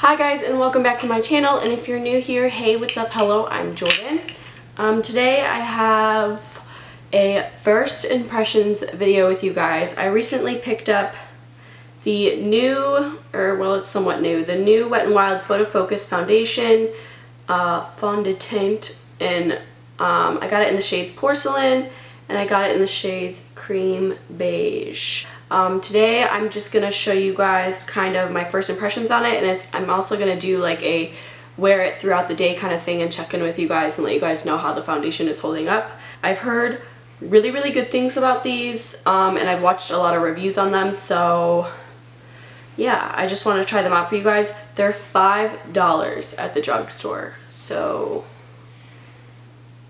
Hi guys, and welcome back to my channel, and if you're new here, hey, what's up, hello, I'm Jordan. Today I have a first impressions video with you guys. I recently picked up the new, it's somewhat new, the new WetnWild Photofocus foundation, fond de teint, and I got it in the shades Porcelain, and I got it in the shades Cream Beige. Today I'm just going to show you guys kind of my first impressions on it, and I'm also going to do like a wear it throughout the day kind of thing and check in with you guys and let you guys know how the foundation is holding up. I've heard really good things about these, and I've watched a lot of reviews on them, so yeah, I just want to try them out for you guys. They're $5 at the drugstore, so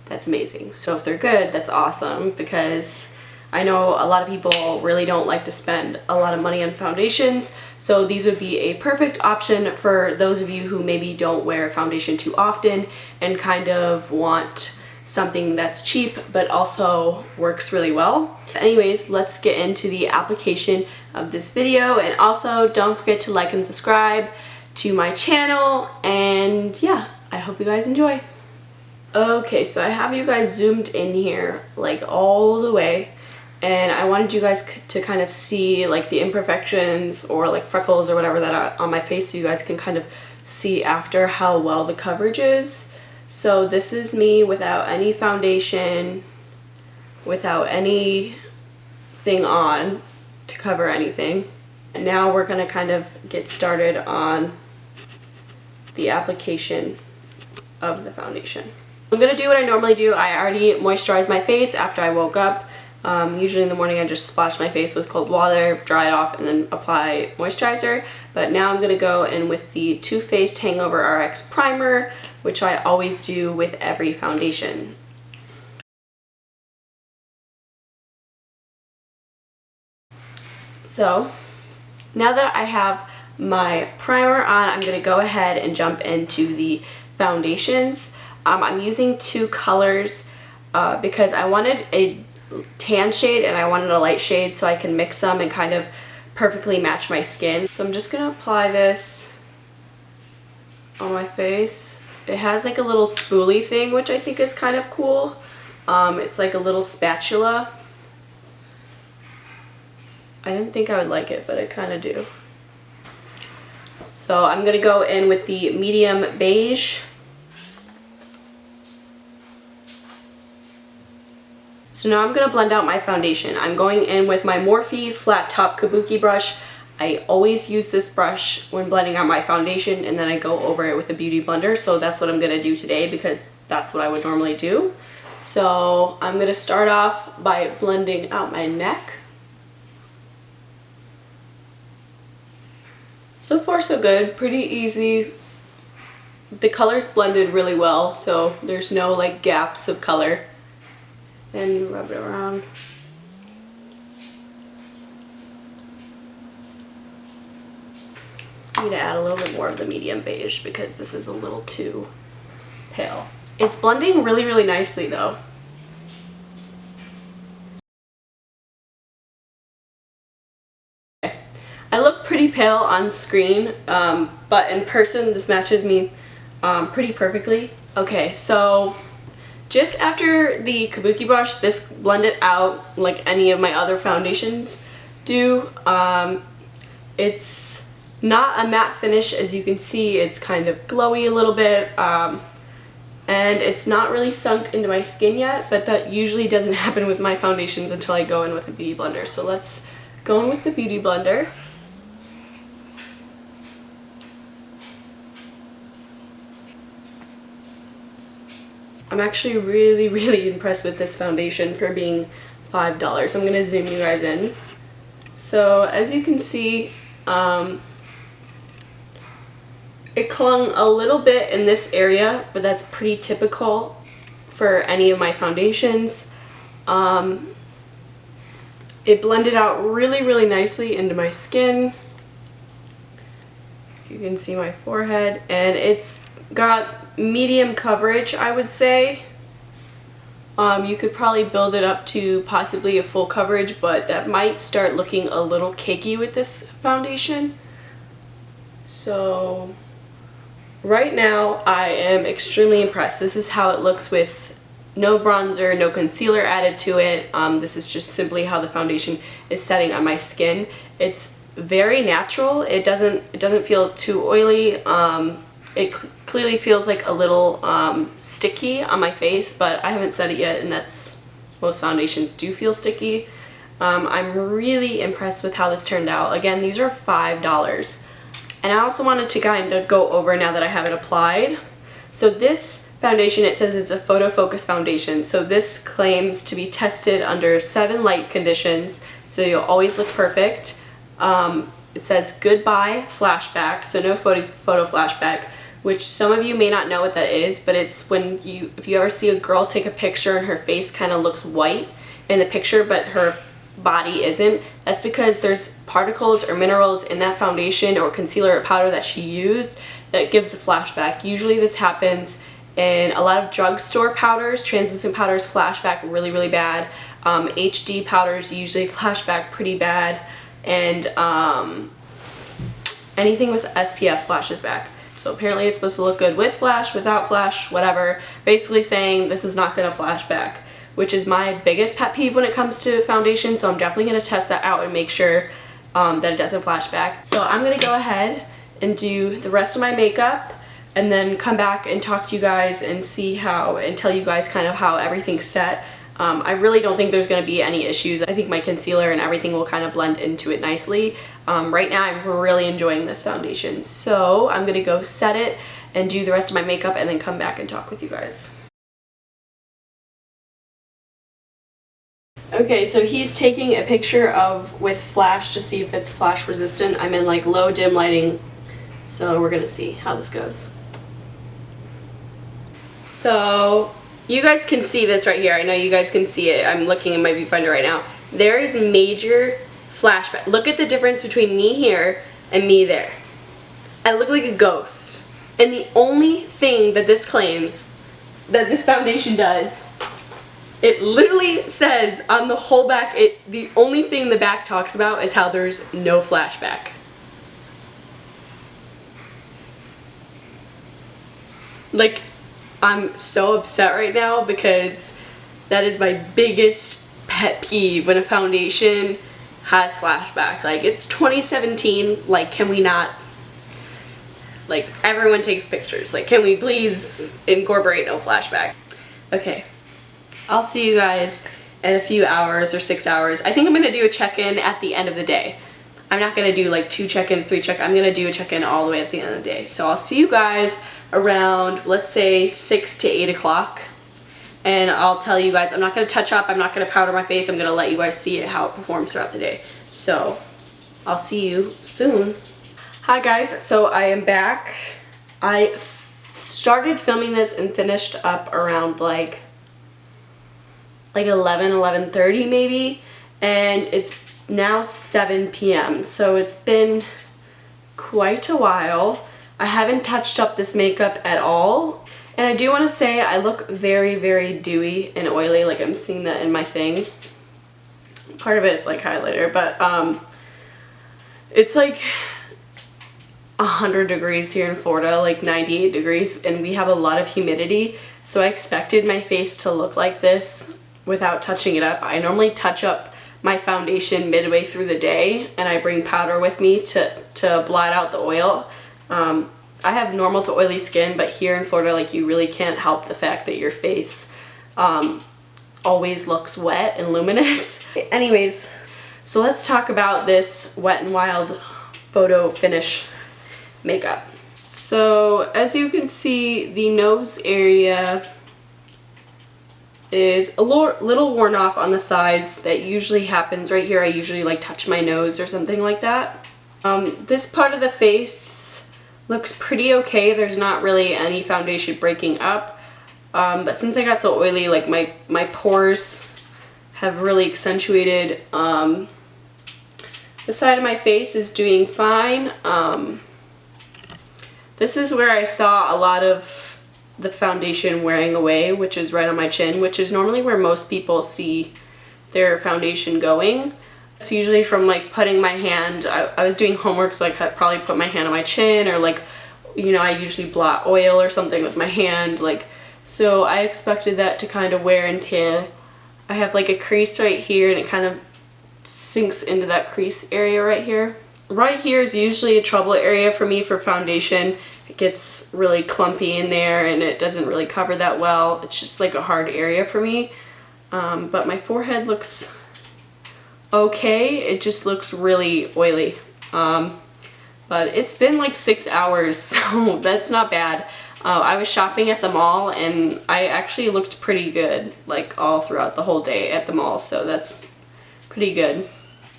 that's amazing. So if they're good, that's awesome, because I know a lot of people really don't like to spend a lot of money on foundations, so these would be a perfect option for those of you who maybe don't wear foundation too often and kind of want something that's cheap but also works really well. Anyways, let's get into the application of this video, and also don't forget to like and subscribe to my channel, and yeah, I hope you guys enjoy. Okay, so I have you guys zoomed in here like all the way, and I wanted you guys to kind of see like the imperfections or like freckles or whatever that are on my face, so you guys can kind of see after how well the coverage is. So this is me without any foundation, without anything on to cover anything. And now we're gonna kind of get started on the application of the foundation. I'm gonna do what I normally do. I already moisturized my face after I woke up. Usually in the morning I just splash my face with cold water, dry it off, and then apply moisturizer. But now I'm going to go in with the Too Faced Hangover RX Primer, which I always do with every foundation. So now that I have my primer on, I'm going to go ahead and jump into the foundations. I'm using two colors because I wanted a tan shade and I wanted a light shade so I can mix them and kind of perfectly match my skin. So I'm just gonna apply this on my face. It has like a little spoolie thing, which I think is kind of cool. It's like a little spatula. I didn't think I would like it, but I kind of do. So I'm gonna go in with the medium beige. So now I'm going to blend out my foundation. I'm going in with my Morphe flat top kabuki brush. I always use this brush when blending out my foundation, and then I go over it with a beauty blender. So that's what I'm going to do today, because that's what I would normally do. So I'm going to start off by blending out my neck. So far so good, pretty easy. The color's blended really well, so there's no like gaps of color. And rub it around. I need to add a little bit more of the medium beige because this is a little too pale. It's blending really nicely though. Okay. I look pretty pale on screen, but in person this matches me pretty perfectly. Okay, so just after the kabuki brush, this blended out like any of my other foundations do. It's not a matte finish, as you can see. It's kind of glowy a little bit, and it's not really sunk into my skin yet, but that usually doesn't happen with my foundations until I go in with a beauty blender. So let's go in with the beauty blender. I'm actually really impressed with this foundation for being $5. I'm going to zoom you guys in. So as you can see, it clung a little bit in this area, but that's pretty typical for any of my foundations. It blended out really nicely into my skin. You can see my forehead, and it's got medium coverage, I would say. You could probably build it up to possibly a full coverage, but that might start looking a little cakey with this foundation. So right now I am extremely impressed. This is how it looks with no bronzer, no concealer added to it. This is just simply how the foundation is setting on my skin. It's very natural. It doesn't feel too oily. It clearly feels like a little sticky on my face, but I haven't said it yet, and that's, most foundations do feel sticky. I'm really impressed with how this turned out. Again, these are $5. And I also wanted to kind of go over, now that I have it applied. So this foundation, it says it's a Photofocus foundation. So this claims to be tested under 7 light conditions, so you'll always look perfect. It says goodbye flashback, so no photo flashback, which some of you may not know what that is, but it's when if you ever see a girl take a picture and her face kind of looks white in the picture, but her body isn't. That's because there's particles or minerals in that foundation or concealer or powder that she used that gives a flashback. Usually this happens in a lot of drugstore powders. Translucent powders flashback really, really bad. HD powders usually flashback pretty bad, and anything with SPF flashes back. So apparently it's supposed to look good with flash, without flash, whatever. Basically saying this is not going to flash back, which is my biggest pet peeve when it comes to foundation, so I'm definitely going to test that out and make sure that it doesn't flash back. So I'm going to go ahead and do the rest of my makeup and then come back and talk to you guys and see how, and tell you guys kind of how everything's set. I really don't think there's going to be any issues. I think my concealer and everything will kind of blend into it nicely. Right now I'm really enjoying this foundation, so I'm going to go set it and do the rest of my makeup and then come back and talk with you guys. Okay, so he's taking a picture of with flash to see if it's flash resistant. I'm in like low dim lighting, so we're gonna see how this goes. So you guys can see this right here. I know you guys can see it. I'm looking in my viewfinder right now. There is major flashback. Look at the difference between me here and me there. I look like a ghost. And the only thing that this claims that this foundation does, it literally says on the whole back, the only thing the back talks about is how there's no flashback. Like, I'm so upset right now because that is my biggest pet peeve when a foundation has flashback. Like, it's 2017, like, can we not, like, everyone takes pictures. Like, can we please incorporate no flashback? Okay. I'll see you guys in a few hours or 6 hours. I think I'm going to do a check-in at the end of the day. I'm not going to do like 2 check-ins, 3 check-ins. I'm going to do a check-in all the way at the end of the day. So I'll see you guys around, let's say, 6 to 8 o'clock. And I'll tell you guys, I'm not going to touch up. I'm not going to powder my face. I'm going to let you guys see it, how it performs throughout the day. So I'll see you soon. Hi guys, so I am back. I started filming this and finished up around like 11:30 maybe, and it's now 7 p.m. so it's been quite a while. I haven't touched up this makeup at all, and I do want to say I look very, very dewy and oily. Like, I'm seeing that in my thing. Part of it is like highlighter, but it's like 100 degrees here in Florida, like 98 degrees, and we have a lot of humidity, so I expected my face to look like this without touching it up. I normally touch up my foundation midway through the day, and I bring powder with me to blot out the oil. I have normal to oily skin, but here in Florida, like, you really can't help the fact that your face always looks wet and luminous. Anyways, so let's talk about this Wet n Wild Photo Finish makeup. So as you can see, the nose area is a little worn off on the sides. That usually happens right here. I usually like touch my nose or something like that. This part of the face looks pretty okay. There's not really any foundation breaking up. But since I got so oily, like my pores have really accentuated. The side of my face is doing fine. This is where I saw a lot of the foundation wearing away, which is right on my chin, which is normally where most people see their foundation going. It's usually from like putting my hand, I was doing homework, so I could probably put my hand on my chin or like you know, I usually blot oil or something with my hand, like, so I expected that to kind of wear and tear. I have like a crease right here and it kind of sinks into that crease area right here. Right here is usually a trouble area for me for foundation. It gets really clumpy in there and it doesn't really cover that well. It's just like a hard area for me. But my forehead looks okay. It just looks really oily. But it's been like 6 hours, so that's not bad. I was shopping at the mall and I actually looked pretty good like all throughout the whole day at the mall, so that's pretty good.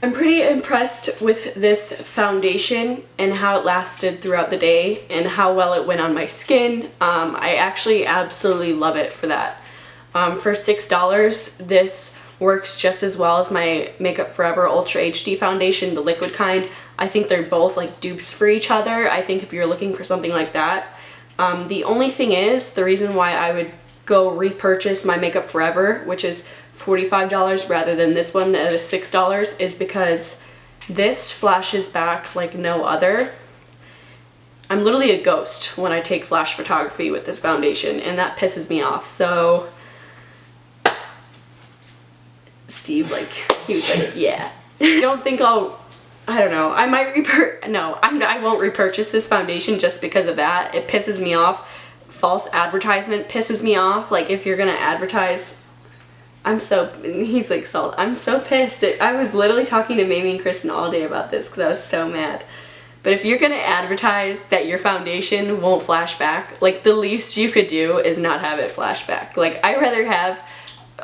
I'm pretty impressed with this foundation and how it lasted throughout the day and how well it went on my skin. I actually absolutely love it for that. For $6, this works just as well as my Makeup Forever Ultra HD foundation, the liquid kind. I think they're both like dupes for each other. I think if you're looking for something like that. The only thing is, the reason why I would go repurchase my Makeup Forever, which is $45 rather than this one that is $6, is because this flashes back like no other. I'm literally a ghost when I take flash photography with this foundation, and that pisses me off. So Steve, like, he was like, yeah. I don't think I don't know, I might I won't repurchase this foundation just because of that. It pisses me off. False advertisement pisses me off. Like, if you're gonna advertise, he's like, I'm so pissed. I was literally talking to Mamie and Kristen all day about this because I was so mad. But if you're gonna advertise that your foundation won't flash back, like, the least you could do is not have it flash back. Like, I'd rather have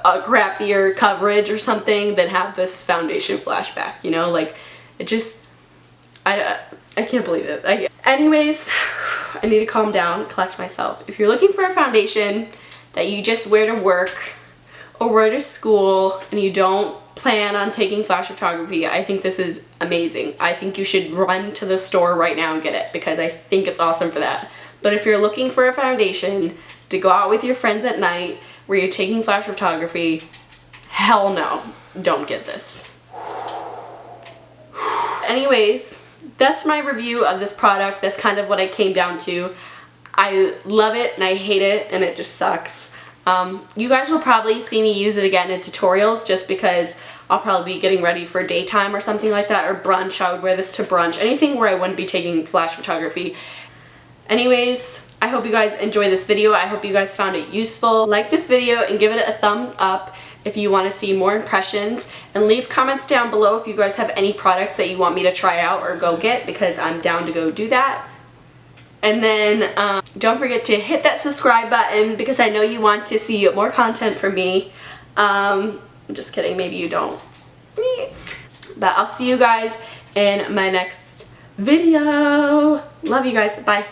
a crappier coverage or something than have this foundation flash back, you know? Like, it just, I can't believe it. Anyways, I need to calm down, collect myself. If you're looking for a foundation that you just wear to work or wear to school and you don't plan on taking flash photography, I think this is amazing. I think you should run to the store right now and get it because I think it's awesome for that. But if you're looking for a foundation to go out with your friends at night where you're taking flash photography, hell no, don't get this. Anyways, that's my review of this product. That's kind of what I came down to. I love it and I hate it and it just sucks. You guys will probably see me use it again in tutorials just because I'll probably be getting ready for daytime or something like that, or brunch. I would wear this to brunch. Anything where I wouldn't be taking flash photography. Anyways, I hope you guys enjoy this video. I hope you guys found it useful. Like this video and give it a thumbs up if you want to see more impressions, and leave comments down below if you guys have any products that you want me to try out or go get, because I'm down to go do that. And then don't forget to hit that subscribe button because I know you want to see more content from me. Just kidding, maybe you don't. But I'll see you guys in my next video. Love you guys. Bye.